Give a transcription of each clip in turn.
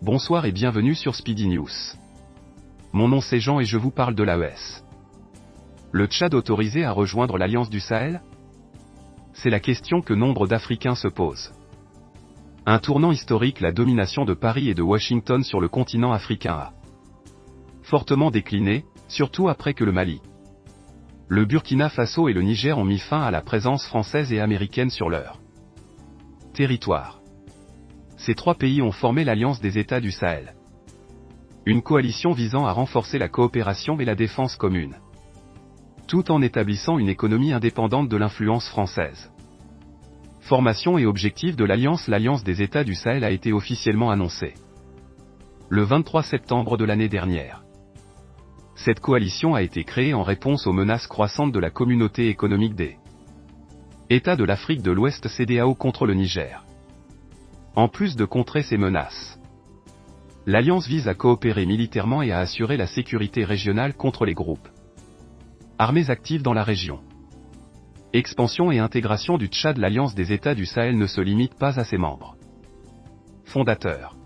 Bonsoir et bienvenue sur Speedy News. Mon nom c'est Jean et je vous parle de l'AES. Le Tchad autorisé à rejoindre l'Alliance du Sahel? C'est la question que nombre d'Africains se posent. Un tournant historique, la domination de Paris et de Washington sur le continent africain a fortement décliné, surtout après que le Mali, le Burkina Faso et le Niger ont mis fin à la présence française et américaine sur leur territoire. Ces trois pays ont formé l'Alliance des États du Sahel. Une coalition visant à renforcer la coopération et la défense commune, tout en établissant une économie indépendante de l'influence française. Formation et objectif de l'Alliance. L'Alliance des États du Sahel a été officiellement annoncée le 23 septembre de l'année dernière. Cette coalition a été créée en réponse aux menaces croissantes de la Communauté économique des États de l'Afrique de l'Ouest CEDEAO contre le Niger. En plus de contrer ces menaces, l'Alliance vise à coopérer militairement et à assurer la sécurité régionale contre les groupes armés actifs dans la région. Expansion et intégration du Tchad. L'Alliance des États du Sahel ne se limite pas à ses membres fondateurs.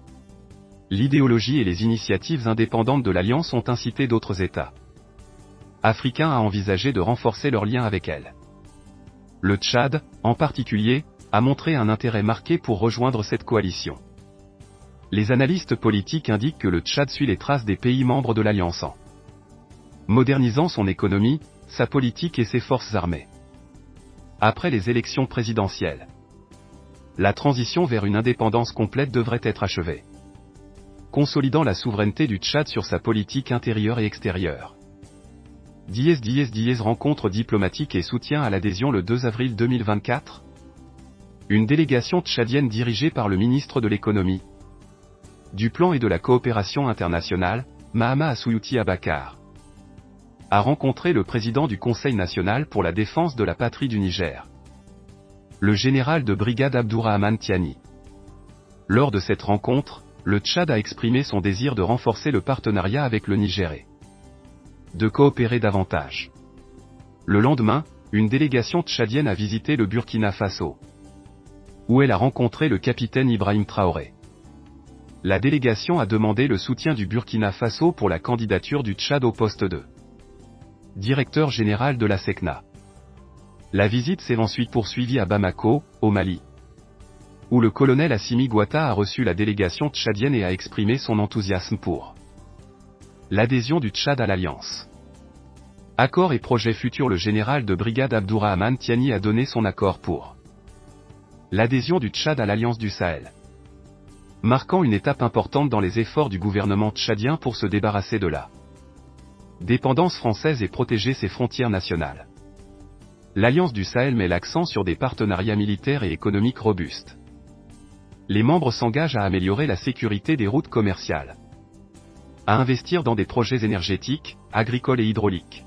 L'idéologie et les initiatives indépendantes de l'Alliance ont incité d'autres États africains à envisager de renforcer leurs liens avec elle. Le Tchad, en particulier, a montré un intérêt marqué pour rejoindre cette coalition. Les analystes politiques indiquent que le Tchad suit les traces des pays membres de l'Alliance en modernisant son économie, sa politique et ses forces armées. Après les élections présidentielles, la transition vers une indépendance complète devrait être achevée, consolidant la souveraineté du Tchad sur sa politique intérieure et extérieure. Rencontre diplomatique et soutien à l'adhésion le 2 avril 2024. Une délégation tchadienne dirigée par le ministre de l'économie, du plan et de la coopération internationale, Mahama Assouyouti Abakar, a rencontré le président du Conseil national pour la défense de la patrie du Niger, le général de brigade Abdourahmane Tiani. Lors de cette rencontre, le Tchad a exprimé son désir de renforcer le partenariat avec le Niger et de coopérer davantage. Le lendemain, une délégation tchadienne a visité le Burkina Faso, où elle a rencontré le capitaine Ibrahim Traoré. La délégation a demandé le soutien du Burkina Faso pour la candidature du Tchad au poste de directeur général de la SECNA. La visite s'est ensuite poursuivie à Bamako, au Mali, où le colonel Assimi Goïta a reçu la délégation tchadienne et a exprimé son enthousiasme pour l'adhésion du Tchad à l'Alliance. Accord et projet futur. Le général de brigade Abdourahmane Tiani a donné son accord pour l'adhésion du Tchad à l'Alliance du Sahel, marquant une étape importante dans les efforts du gouvernement tchadien pour se débarrasser de la dépendance française et protéger ses frontières nationales. L'Alliance du Sahel met l'accent sur des partenariats militaires et économiques robustes. Les membres s'engagent à améliorer la sécurité des routes commerciales, à investir dans des projets énergétiques, agricoles et hydrauliques,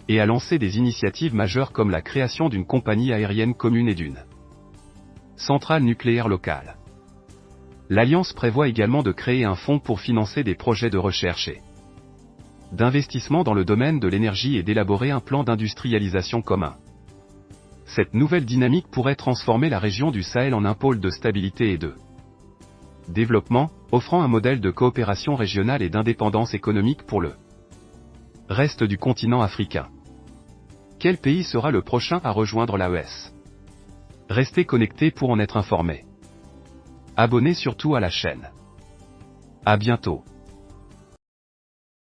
et à lancer des initiatives majeures comme la création d'une compagnie aérienne commune et d'une centrale nucléaire locale. L'Alliance prévoit également de créer un fonds pour financer des projets de recherche et d'investissement dans le domaine de l'énergie et d'élaborer un plan d'industrialisation commun. Cette nouvelle dynamique pourrait transformer la région du Sahel en un pôle de stabilité et de développement, offrant un modèle de coopération régionale et d'indépendance économique pour le reste du continent africain. Quel pays sera le prochain à rejoindre l'AES? Restez connectés pour en être informés. Abonnez surtout à la chaîne. À bientôt.